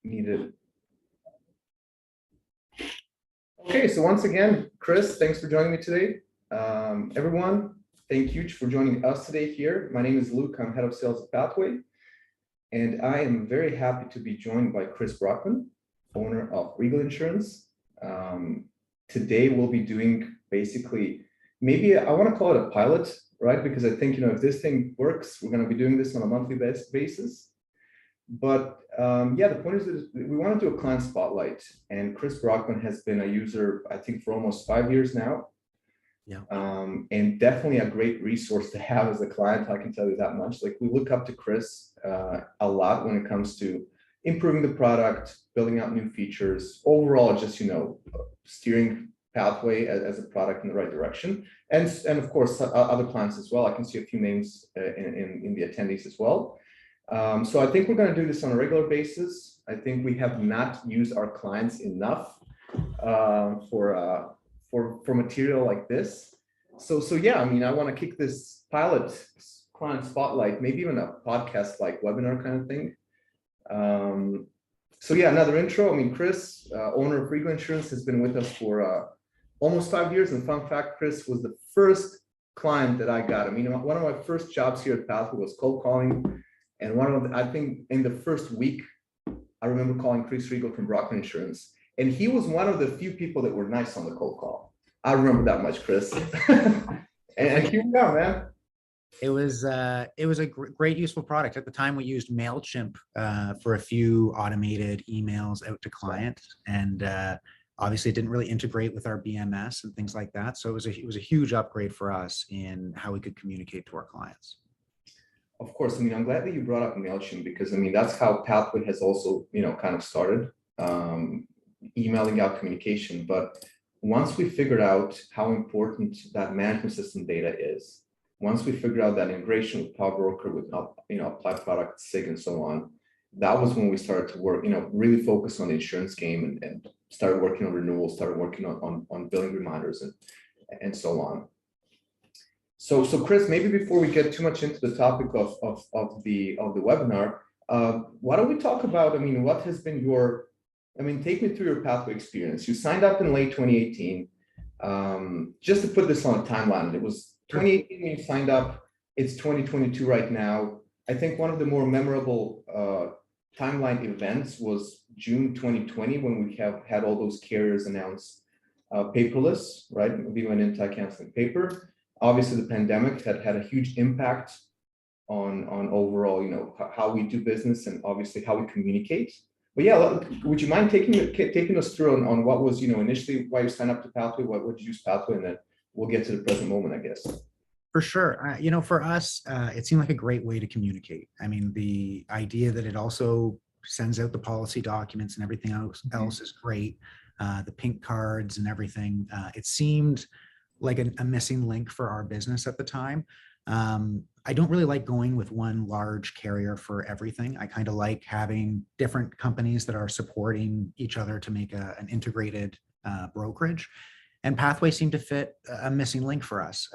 needed. Okay, so once again, Chris, thanks for joining me today. Everyone, thank you for joining us today here. My name is Luke, I'm head of sales at Pathway, and I am very happy to be joined by Chris Brockman, owner of Regal Insurance. Today we'll be doing basically, maybe I want to call it a pilot, right? Because I think, if this thing works, we're going to be doing this on a monthly basis. But yeah, the point is that we want to do a client spotlight, and Chris Brockman has been a user, I think, for almost 5 years now. Yeah. And definitely a great resource to have as a client. I can tell you that much. Like, we look up to Chris a lot when it comes to improving the product, building out new features, overall, just steering Pathway as a product in the right direction, and of course other clients as well. I can see a few names in the attendees as well. So I think we're going to do this on a regular basis. I think we have not used our clients enough for material like this. So yeah, I mean, I want to kick this pilot client spotlight, maybe even a podcast like webinar kind of thing. So yeah, another intro. I mean, Chris, owner of Regal Insurance, has been with us for almost 5 years. And fun fact, Chris was the first client that I got. I mean, one of my first jobs here at Pathway was cold calling. And I think in the first week, I remember calling Chris Regal from Brockman Insurance. And he was one of the few people that were nice on the cold call. I remember that much, Chris. and here we are, man. It was a great useful product. At the time, we used MailChimp for a few automated emails out to clients, and obviously it didn't really integrate with our BMS and things like that. So it was a huge upgrade for us in how we could communicate to our clients. Of course, I mean, I'm glad that you brought up MailChimp, because I mean, that's how Pathway has also, kind of started emailing out communication. But once we figured out how important that management system data is, once we figured out that integration with Power Broker, with Apply Product, SIG, and so on, that was when we started to work, really focus on the insurance game, and started working on renewals, started working on billing reminders, and so on. So Chris, maybe before we get too much into the topic of the webinar, why don't we talk about, I mean, what has been take me through your Pathway experience. You signed up in late 2018. Just to put this on a timeline, it was 2018 when you signed up. It's 2022 right now. I think one of the more memorable timeline events was June 2020, when we have had all those carriers announce paperless, right? We went into canceling paper. Obviously, the pandemic had a huge impact on overall, how we do business, and obviously how we communicate. But yeah, would you mind taking us through on what was, initially why you signed up to Pathway, what would you use Pathway, and then we'll get to the present moment, I guess. For sure. For us, it seemed like a great way to communicate. I mean, the idea that it also sends out the policy documents and everything else is great. The pink cards and everything. It seemed like a missing link for our business at the time. I don't really like going with one large carrier for everything. I kind of like having different companies that are supporting each other to make an integrated brokerage. And Pathway seemed to fit a missing link for us.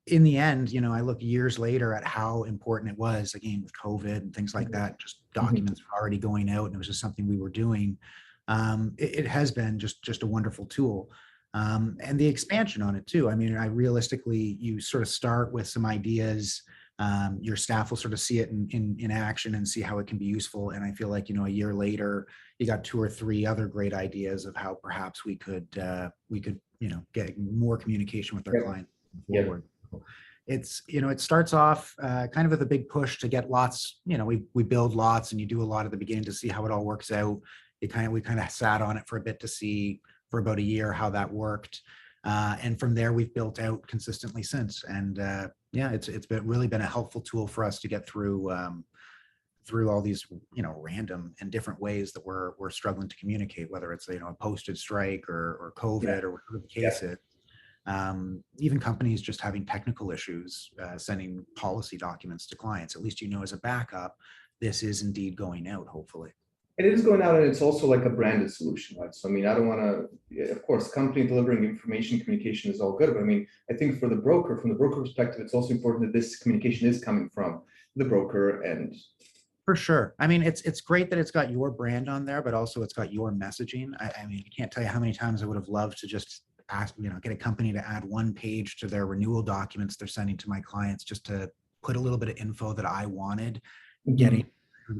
In the end, I look years later at how important it was, again, with COVID and things like that. Just documents were already going out, and it was just something we were doing. It has been just a wonderful tool. And the expansion on it too. I mean, you sort of start with some ideas. Your staff will sort of see it in action and see how it can be useful. And I feel like, a year later, you got 2 or 3 other great ideas of how perhaps we could get more communication with our clients forward. It's, it starts off kind of with a big push to get lots, we build lots, and you do a lot at the beginning to see how it all works out. We kind of sat on it for a bit to see, for about a year, how that worked. And from there, we've built out consistently since. And it's really been a helpful tool for us to get through all these, random and different ways that we're struggling to communicate, whether it's, a postage strike or COVID or whatever the case is. Even companies just having technical issues, sending policy documents to clients, at least, as a backup, this is indeed going out, hopefully. And it is going out, and it's also like a branded solution, right? So, I mean, I don't want to, of course, company delivering information, communication is all good. But I mean, I think from the broker perspective, it's also important that this communication is coming from the broker, and For sure. I mean, it's great that it's got your brand on there, but also it's got your messaging. I mean, I can't tell you how many times I would have loved to just ask, get a company to add one page to their renewal documents they're sending to my clients just to put a little bit of info that I wanted getting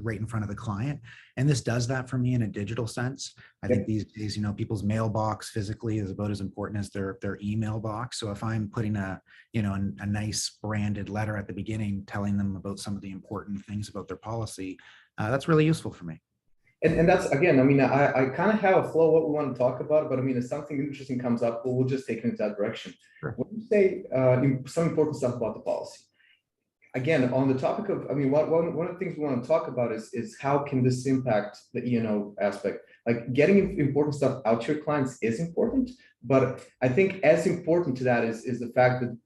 right in front of the client. And this does that for me in a digital sense. I think these days, people's mailbox physically is about as important as their email box. So if I'm putting a nice branded letter at the beginning, telling them about some of the important things about their policy, that's really useful for me. And that's, again, I mean, I kind of have a flow of what we want to talk about, but I mean, if something interesting comes up, we'll just take it into that direction. Sure. When you say some important stuff about the policy, again, on the topic of, I mean, one of the things we want to talk about is how can this impact the E&O aspect? Like getting important stuff out to your clients is important, but I think as important to that is the fact that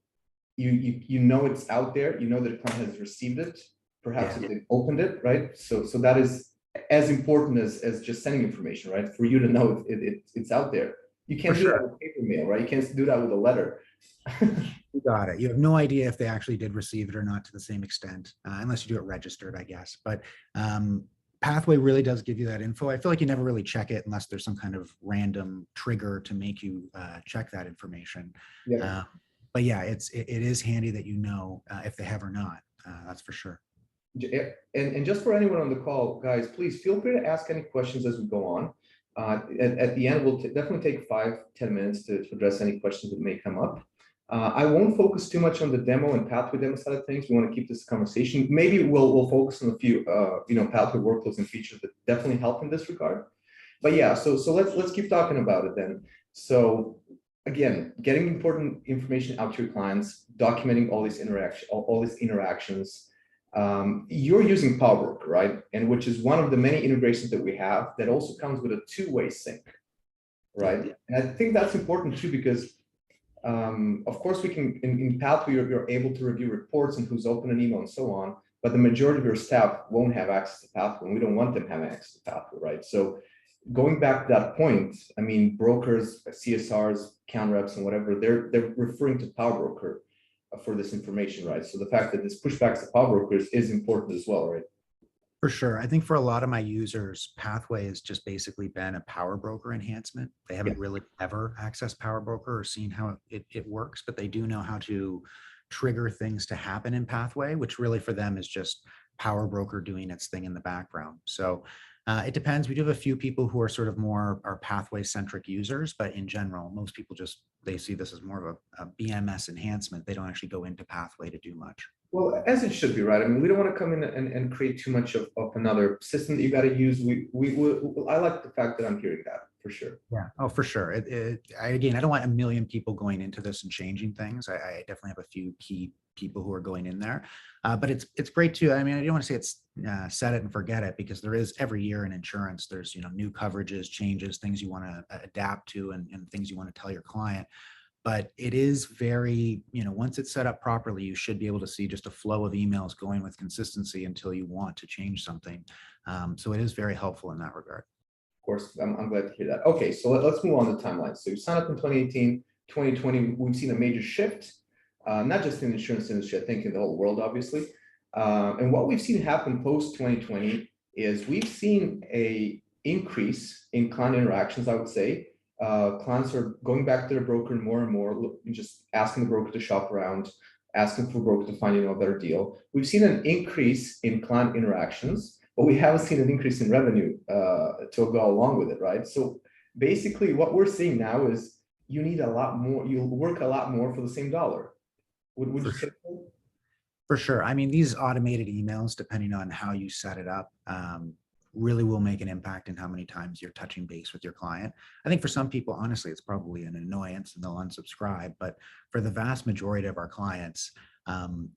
you know it's out there, you know that a client has received it, perhaps if they've opened it, right? So that is as important as just sending information, right? For you to know it's out there. You can't do that with paper mail, right? You can't do that with a letter. You got it. You have no idea if they actually did receive it or not to the same extent, unless you do it registered, I guess. But Pathway really does give you that info. I feel like you never really check it unless there's some kind of random trigger to make you check that information. But yeah, it is handy that if they have or not. That's for sure. And just for anyone on the call, guys, please feel free to ask any questions as we go on. At the end, we'll definitely take 5-10 minutes to address any questions that may come up. I won't focus too much on the demo and Pathway demo side of things. We want to keep this conversation. Maybe we'll focus on a few Pathway workflows and features that definitely help in this regard. But yeah, so let's keep talking about it then. So again, getting important information out to your clients, documenting all these interactions. You're using PowerBroker, right? And which is one of the many integrations that we have that also comes with a two-way sync, right? And I think that's important too, because of course we can, in Pathway, you're able to review reports and who's opened an email and so on, but the majority of your staff won't have access to Pathway, and we don't want them having access to Pathway, right? So going back to that point, I mean, brokers, CSRs, account reps, and whatever, they're referring to PowerBroker for this information, right? So the fact that this pushback to PowerBrokers is important as well, right? For sure. I think for a lot of my users, Pathway has just basically been a PowerBroker enhancement. They haven't really ever accessed PowerBroker or seen how it works, but they do know how to trigger things to happen in Pathway, which really for them is just PowerBroker doing its thing in the background. So it depends. We do have a few people who are sort of more our Pathway centric users, but in general, most people they see this as more of a BMS enhancement. They don't actually go into Pathway to do much. Well, as it should be, right? I mean, we don't want to come in and create too much of another system that you got to use. I like the fact that I'm hearing that for sure. Yeah. Oh, for sure. Again, I don't want a million people going into this and changing things. I definitely have a few key people who are going in there, but it's great too. I mean, I don't want to say it's set it and forget it, because there is every year in insurance, there's new coverages, changes, things you want to adapt to, and things you want to tell your client. But it is very, once it's set up properly, you should be able to see just a flow of emails going with consistency until you want to change something. So it is very helpful in that regard. Of course, I'm glad to hear that. Okay, so let's move on to the timeline. So you signed up in 2018, 2020, we've seen a major shift, not just in the insurance industry, I think in the whole world, obviously. And what we've seen happen post 2020 is we've seen a increase in client interactions, I would say. Clients are going back to their broker more and more, just asking the broker to shop around, asking for the broker to find a better deal. We've seen an increase in client interactions, but we haven't seen an increase in revenue to go along with it, right? So basically what we're seeing now is you need a lot more, you'll work a lot more for the same dollar. Would you say so? For sure. I mean, these automated emails, depending on how you set it up, really will make an impact in how many times you're touching base with your client. I think for some people, honestly, it's probably an annoyance and they'll unsubscribe. But for the vast majority of our clients,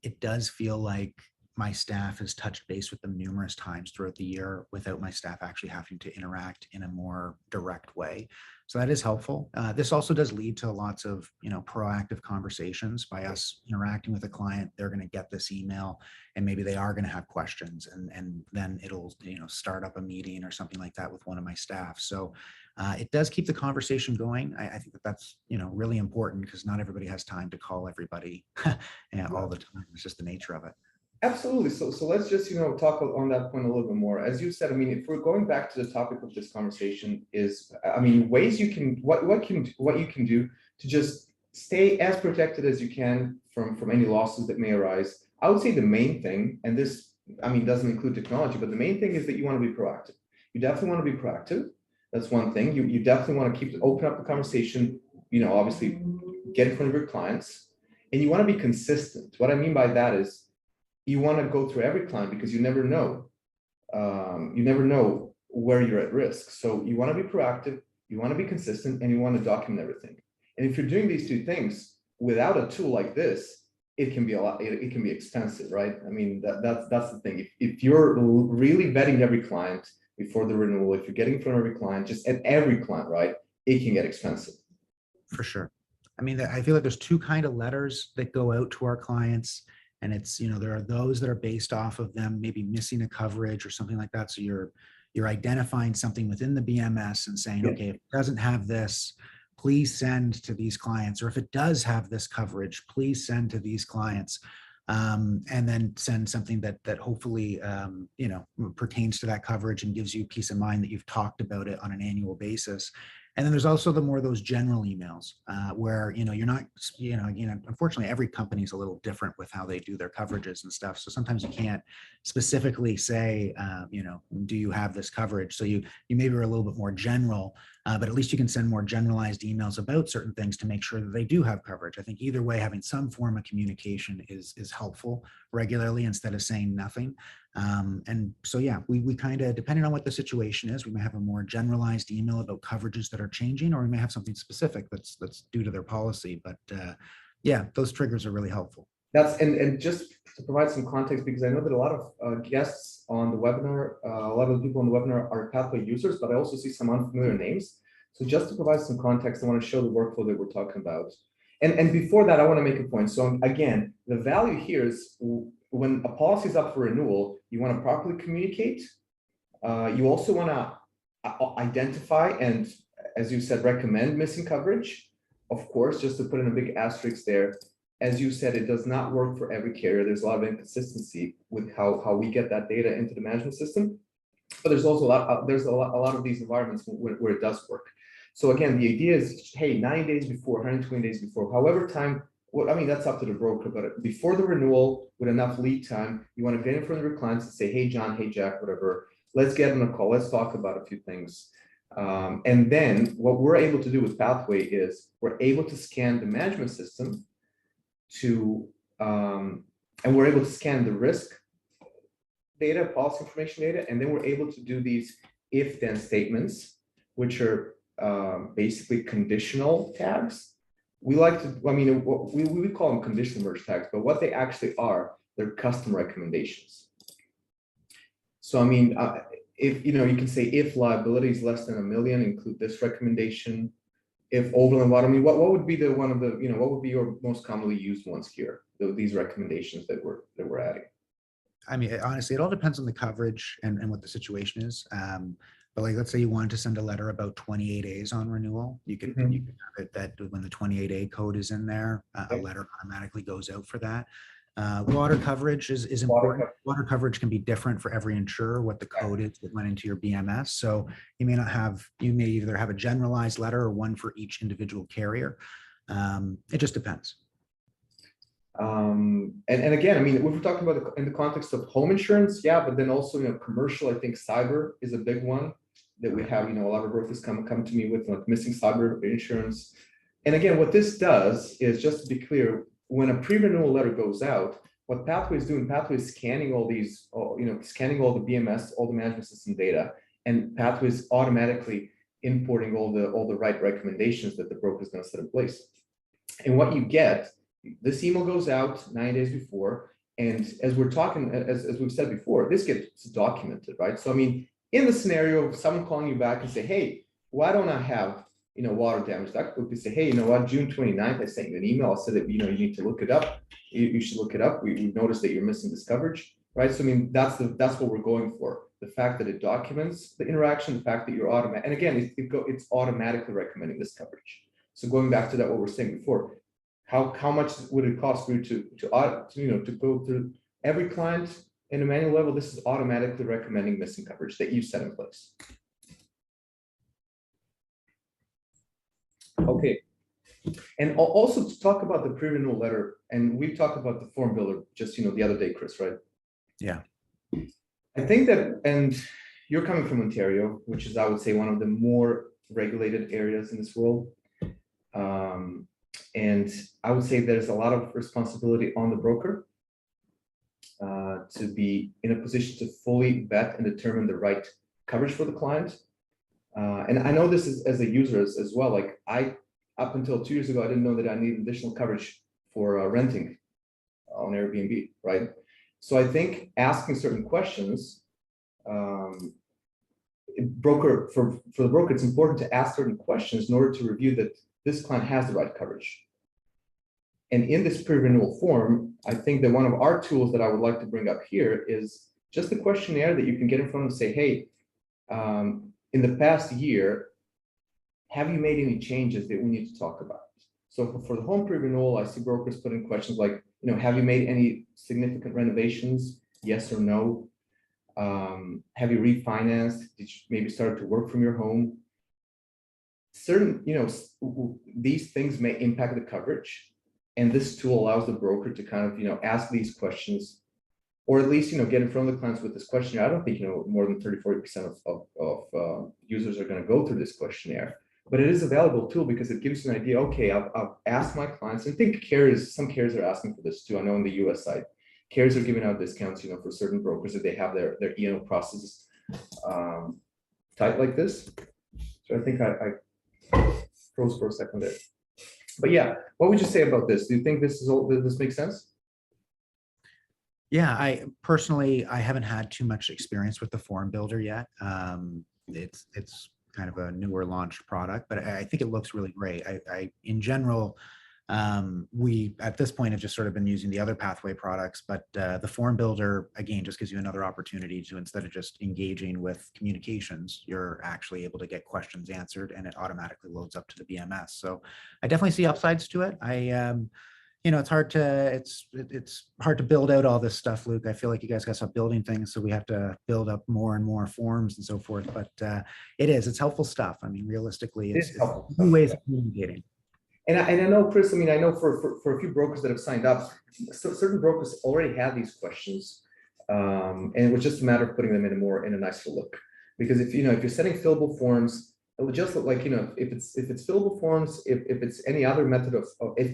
it does feel like my staff has touched base with them numerous times throughout the year without my staff actually having to interact in a more direct way. So that is helpful. This also does lead to lots of, proactive conversations. By us interacting with a client, they're going to get this email and maybe they are going to have questions, and then it'll, start up a meeting or something like that with one of my staff. So it does keep the conversation going. I think that's, really important, because not everybody has time to call everybody all the time. It's just the nature of it. Absolutely. So let's just, talk on that point a little bit more. As you said, I mean, if we're going back to the topic of this conversation is, I mean, ways you can, what you can do to just stay as protected as you can from any losses that may arise. I would say the main thing, and this, I mean, doesn't include technology, but the main thing is that you want to be proactive. You definitely want to be proactive. That's one thing. You definitely want to open up the conversation, obviously get in front of your clients, and you want to be consistent. What I mean by that is, you want to go through every client because you never know. You never know where you're at risk. So you want to be proactive, you want to be consistent, and you want to document everything. And if you're doing these two things without a tool like this, it can be a lot. It can be expensive, right? I mean, that's the thing. If you're really vetting every client before the renewal, if you're getting in front of every client, just at every client, right, it can get expensive. For sure. I mean, I feel like there's two kind of letters that go out to our clients. And it's, there are those that are based off of them maybe missing a coverage or something like that. So you're identifying something within the BMS and saying, okay, if it doesn't have this, please send to these clients. Or if it does have this coverage, please send to these clients. And then send something that hopefully, pertains to that coverage and gives you peace of mind that you've talked about it on an annual basis. And then there's also the more those general emails where, you're not, unfortunately, every company is a little different with how they do their coverages and stuff. So sometimes you can't specifically say, do you have this coverage? So you maybe are a little bit more general, but at least you can send more generalized emails about certain things to make sure that they do have coverage. I think either way, having some form of communication is helpful regularly instead of saying nothing. And so, yeah, we kind of, depending on what the situation is, we may have a more generalized email about coverages that are changing, or we may have something specific that's due to their policy. But yeah, those triggers are really helpful. And just to provide some context, because I know that a lot of guests on the webinar, a lot of the people on the webinar are Pathway users, but I also see some unfamiliar names. So just to provide some context, I want to show the workflow that we're talking about. And before that, I want to make a point. So again, the value here is when a policy is up for renewal, you want to properly communicate. You also want to identify and, as you said, recommend missing coverage. Of course, just to put in a big asterisk there, as you said, it does not work for every carrier. There's a lot of inconsistency with how we get that data into the management system. But there's also a lot of these environments where it does work. So again, the idea is, hey, 90 days before, 120 days before, however time, I mean, that's up to the broker, but before the renewal, with enough lead time, you want to get in front of your clients and say, hey, John, hey, Jack, whatever, let's get on a call. Let's talk about a few things. And then what we're able to do with Pathway is we're able to scan the management system and we're able to scan the risk data, policy information data, and then we're able to do these if-then statements, which are basically conditional tags. We like to, I mean, we call them conditional merge tags, but what they actually are, they're custom recommendations. So, I mean, if, you can say if liability is less than $1 million, include this recommendation. If overland water, I mean, what would be what would be your most commonly used ones here? These recommendations that we're adding. I mean, honestly, it all depends on the coverage and what the situation is. But like, let's say you wanted to send a letter about 28As on renewal, you can have it that when the 28A code is in there, a letter automatically goes out for that. Water coverage is important. Water coverage can be different for every insurer, what the code is that went into your BMS. So you may either have a generalized letter or one for each individual carrier. It just depends. And again, I mean, if we're talking about in the context of home insurance, yeah, but then also, commercial, I think cyber is a big one that we have, a lot of brokers come to me with, like, missing cyber insurance. And again, what this does is, just to be clear, when a pre-renewal letter goes out, what Pathway is doing, Pathway is scanning all these, scanning all the BMS, all the management system data, and Pathway is automatically importing all the right recommendations that the broker is going to set in place. And what you get, this email goes out 9 days before, and as we're talking, as we've said before, this gets documented, right? So, I mean, in the scenario of someone calling you back and say, hey, why don't I have, water damage? That could be say, hey, what, June 29th, I sent you an email. I said that, you need to look it up. You should look it up. We noticed that you're missing this coverage, right? So, I mean, that's what we're going for. The fact that it documents the interaction, the fact that you're automatic, and again, it's automatically recommending this coverage. So going back to that, what we're saying before, how much would it cost for you to go through every client in a manual level, this is automatically recommending missing coverage that you set in place. Okay. And also to talk about the pre-renewal letter, and we've talked about the form builder just, the other day, Chris, right? Yeah. I think that, and you're coming from Ontario, which is, I would say, one of the more regulated areas in this world. And I would say there's a lot of responsibility on the broker to be in a position to fully vet and determine the right coverage for the client. And I know this is as a user as well. Like up until 2 years ago, I didn't know that I needed additional coverage for renting on Airbnb, right? So I think asking certain questions, for the broker, it's important to ask certain questions in order to review that this client has the right coverage. And in this pre-renewal form, I think that one of our tools that I would like to bring up here is just a questionnaire that you can get in front of and say, hey, in the past year, have you made any changes that we need to talk about? So for the home pre-renewal, I see brokers putting questions like, have you made any significant renovations? Yes or no? Have you refinanced? Did you maybe start to work from your home? Certain, these things may impact the coverage. And this tool allows the broker to kind of, ask these questions, or at least, get in front of the clients with this questionnaire. I don't think, more than 30–40% of users are going to go through this questionnaire. But it is a valuable tool because it gives you an idea. Okay, I've asked my clients, and I think some carriers are asking for this too. I know on the US side, carriers are giving out discounts, for certain brokers that they have their E&O processes tight like this. So I think I froze for a second there. But yeah, what would you say about this? Do you think this makes sense? Yeah, I personally haven't had too much experience with the form builder yet. It's kind of a newer launched product, but I think it looks really great. I in general, we at this point have just sort of been using the other Pathway products, but the form builder, again, just gives you another opportunity to, instead of just engaging with communications, you're actually able to get questions answered, and it automatically loads up to the BMS. So I definitely see upsides to it. It's hard to build out all this stuff, Luke. I feel like you guys got to stop building things, so we have to build up more and more forms and so forth. But it's helpful stuff. I mean, realistically, it's new ways of communicating. And I know, Chris, I know for a few brokers that have signed up, certain brokers already had these questions, and it was just a matter of putting them in a nicer look. Because if you're setting fillable forms, it would just look like, if it's fillable forms, if it's any other method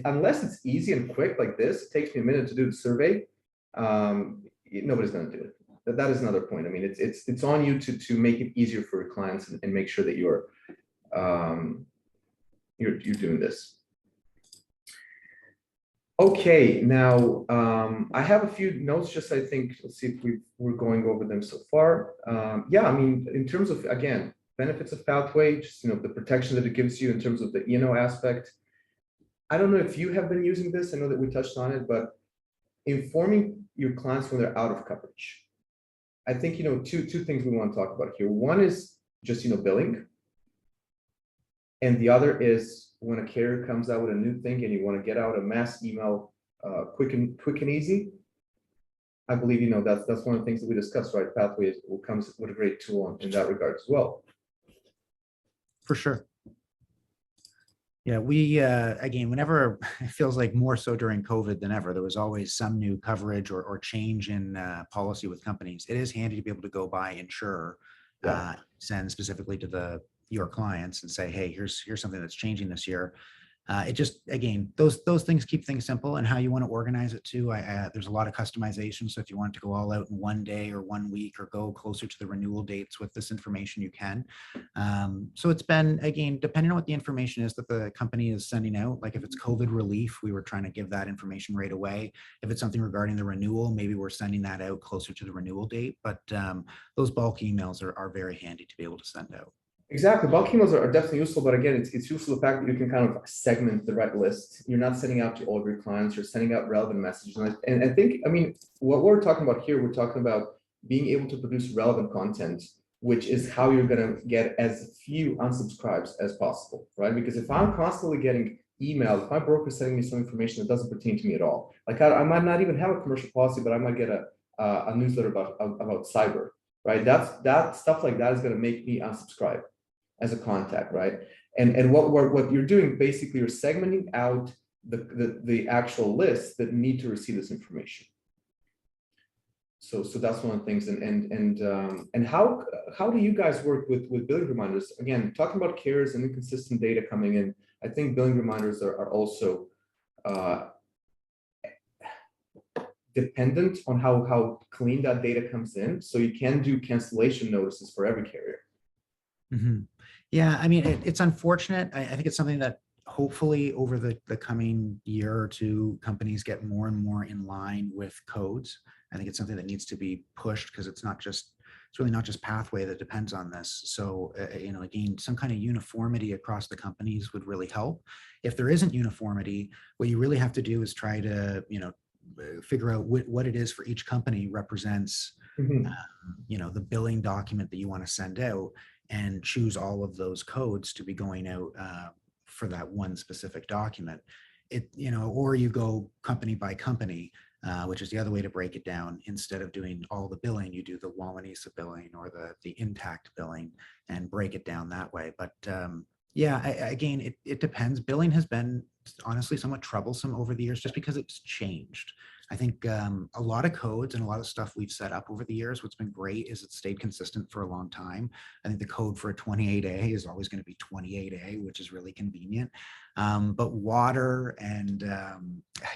unless it's easy and quick like this, it takes me a minute to do the survey. Nobody's going to do it. That is another point. I mean, it's on you to make it easier for your clients and make sure that you're doing this. Okay, now I have a few notes. Just I think let's see if we're going over them so far. Yeah, I mean, in terms of, again, benefits of Pathway, just the protection that it gives you in terms of the aspect. I don't know if you have been using this. I know that we touched on it, but informing your clients when they're out of coverage. I think two things we want to talk about here. One is just billing, and the other is when a carrier comes out with a new thing and you want to get out a mass email quick and easy. I believe that's one of the things that we discussed, right? Pathway comes with a great tool in that regard as well. For sure. Yeah, we, again, whenever it feels like more so during COVID than ever, there was always some new coverage or change in policy with companies. It is handy to be able to go by insurer, send specifically to your clients and say, hey, here's something that's changing this year. It just, again, those things keep things simple, and how you want to organize it too. There's a lot of customization. So if you want to go all out in one day or 1 week, or go closer to the renewal dates with this information, you can. So it's been, again, depending on what the information is that the company is sending out. Like if it's COVID relief, we were trying to give that information right away. If it's something regarding the renewal, maybe we're sending that out closer to the renewal date. But those bulk emails are very handy to be able to send out. Exactly. Bulk emails are definitely useful, but again, it's useful the fact that you can kind of segment the right list. You're not sending out to all of your clients, you're sending out relevant messages. And I think, I mean, what we're talking about here, we're talking about being able to produce relevant content, which is how you're going to get as few unsubscribes as possible, right? Because if I'm constantly getting email, if my broker is sending me some information that doesn't pertain to me at all, like I might not even have a commercial policy, but I might get a newsletter about cyber, right? That stuff like that is going to make me unsubscribe as a contact, right? And what you're doing, basically, you're segmenting out the actual lists that need to receive this information. So that's one of the things. And how do you guys work with billing reminders? Again, talking about carriers and inconsistent data coming in, I think billing reminders are also dependent on how clean that data comes in. So you can do cancellation notices for every carrier. Mm-hmm. Yeah, I mean, it's unfortunate. I think it's something that hopefully over the coming year or two, companies get more and more in line with codes. I think it's something that needs to be pushed because it's really not just Pathway that depends on this. So, again, some kind of uniformity across the companies would really help. If there isn't uniformity, what you really have to do is try to, figure out what it is for each company represents, the billing document that you want to send out, and choose all of those codes to be going out for that one specific document. Or you go company by company, which is the other way to break it down. Instead of doing all the billing, you do the Wawanesa billing or the intact billing and break it down that way. But again, it depends. Billing has been honestly somewhat troublesome over the years just because it's changed. I think a lot of codes and a lot of stuff we've set up over the years, what's been great is it's stayed consistent for a long time. I think the code for a 28A is always going to be 28A, which is really convenient. But water and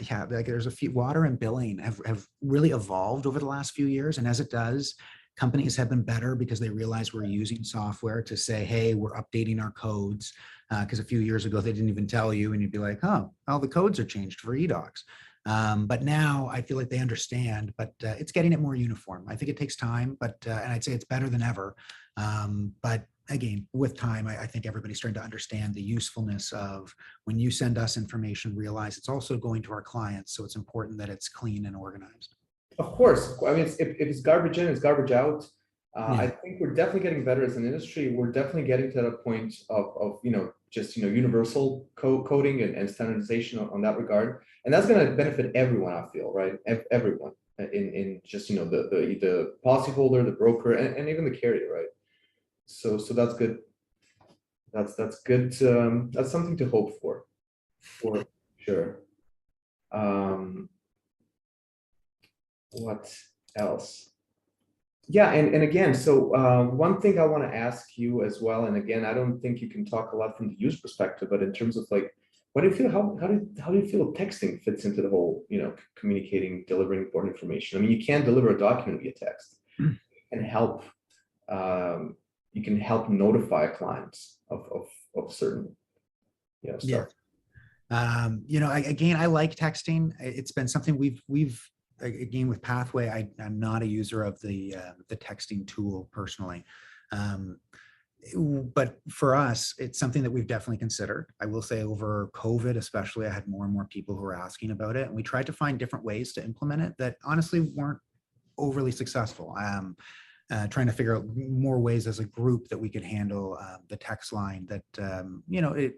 there's a few, water and billing have really evolved over the last few years. And as it does, companies have been better because they realize we're using software to say, hey, we're updating our codes. Because a few years ago, they didn't even tell you, and you'd be like, oh, all the codes are changed for eDocs. But now I feel like they understand, but it's getting it more uniform. I think it takes time, but and I'd say it's better than ever. But again, with time, I think everybody's starting to understand the usefulness of when you send us information, realize it's also going to our clients. So it's important that it's clean and organized. Of course. I mean, if it's garbage in, it's garbage out. Yeah. I think we're definitely getting better as an industry. We're definitely getting to that point of universal coding and standardization on that regard, and that's going to benefit everyone. I feel, right, everyone in just the policyholder, the broker, and even the carrier, right? So that's good. That's good. That's something to hope for sure. What else? Yeah, and again, so one thing I want to ask you as well, and again, I don't think you can talk a lot from the user perspective, but in terms of like, what do you feel? How do you feel texting fits into the whole, communicating, delivering important information? I mean, you can deliver a document via text, and help. You can help notify clients of certain, stuff. Yeah. Again, I like texting. It's been something we've again, with Pathway, I'm not a user of the texting tool personally. But for us, it's something that we've definitely considered. I will say over COVID, especially, I had more and more people who were asking about it. And we tried to find different ways to implement it that honestly weren't overly successful. Trying to figure out more ways as a group that we could handle the text line that,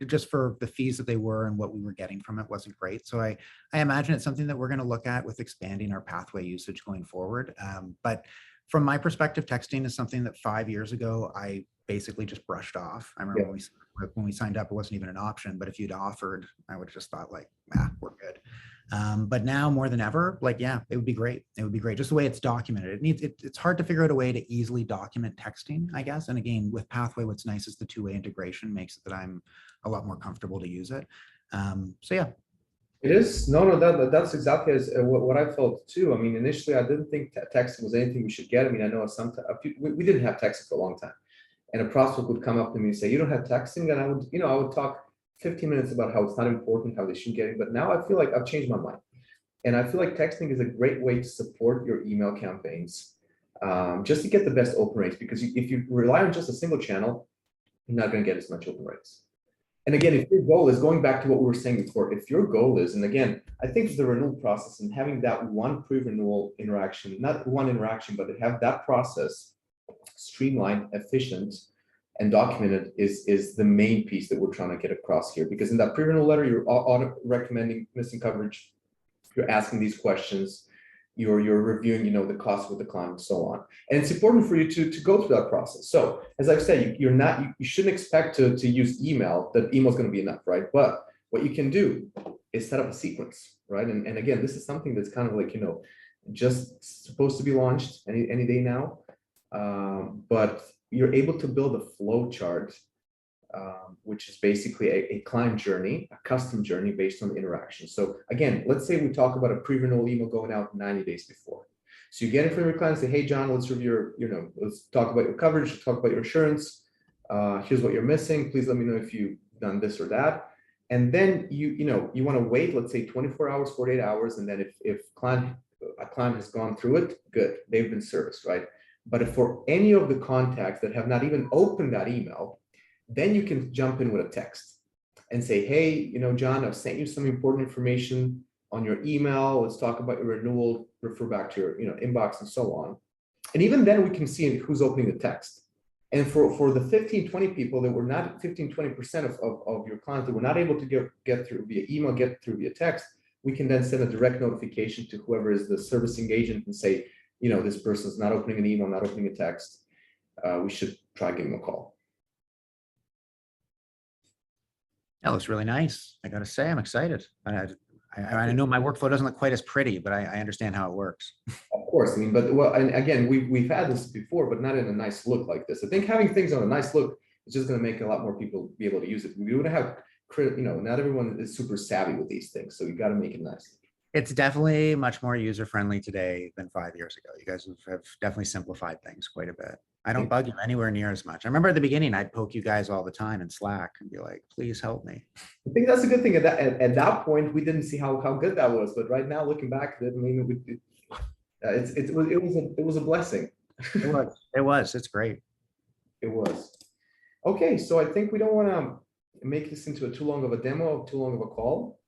just for the fees that they were and what we were getting from it wasn't great. So I imagine it's something that we're going to look at with expanding our Pathway usage going forward. But from my perspective, texting is something that 5 years ago, I basically just brushed off. I remember when we signed up, it wasn't even an option, but if you'd offered, I would have just thought like, we're good. But now more than ever, it would be great. It would be great. Just the way it's documented. It's hard to figure out a way to easily document texting, I guess. And again, with Pathway, what's nice is the two-way integration makes it that I'm a lot more comfortable to use it. So yeah. It is. No, that's exactly what I felt too. I mean, initially I didn't think texting was anything we should get. I mean, I know we didn't have texting for a long time. And a prospect would come up to me and say, you don't have texting? And I would talk 15 minutes about how it's not important, how they shouldn't get it. But now I feel like I've changed my mind. And I feel like texting is a great way to support your email campaigns, just to get the best open rates. Because if you rely on just a single channel, you're not going to get as much open rates. And again, if your goal is going back to what we were saying before, if your goal is, and again, I think the renewal process and having that one pre-renewal interaction, not one interaction, but to have that process streamlined, efficient, and documented is the main piece that we're trying to get across here. Because in that pre-renewal letter, you're recommending missing coverage, you're asking these questions, you're reviewing, you know, the cost with the client and so on. And it's important for you to go through that process. So as I've said, you shouldn't expect to use email, that email is going to be enough, right? But what you can do is set up a sequence, right? And again, this is something that's kind of like, you know, just supposed to be launched any day now. But you're able to build a flow chart, which is basically a client journey, a custom journey based on the interaction. So again, let's say we talk about a pre-renewal email going out 90 days before. So you get it from your client and say, hey, John, let's review let's talk about your coverage, let's talk about your insurance. Here's what you're missing. Please let me know if you've done this or that. And then you want to wait, let's say 24 hours, 48 hours. And then if a client has gone through it, good, they've been serviced, right? But if for any of the contacts that have not even opened that email, then you can jump in with a text and say, hey, you know, John, I've sent you some important information on your email. Let's talk about your renewal, refer back to your, you know, inbox and so on. And even then we can see who's opening the text. And for the 15, 20 people that were not 15, 20% of your clients that were not able to get through via email, get through via text, we can then send a direct notification to whoever is the servicing agent and say, you know, this person's not opening an email, not opening a text. We should try giving them a call. That looks really nice. I got to say, I'm excited. I know my workflow doesn't look quite as pretty, but I understand how it works. Of course, I mean, but well, and again, we've had this before, but not in a nice look like this. I think having things on a nice look is just going to make a lot more people be able to use it. We would have, you know, not everyone is super savvy with these things, so you got to make it nice. It's definitely much more user-friendly today than 5 years ago. You guys have definitely simplified things quite a bit. I don't bug you anywhere near as much. I remember at the beginning, I'd poke you guys all the time in Slack and be like, please help me. I think that's a good thing. At that point, we didn't see how good that was. But right now, looking back, I mean, it was a blessing. It was. It's great. It was. Okay, so I think we don't want to make this into too long of a demo, too long of a call.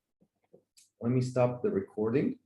Let me stop the recording.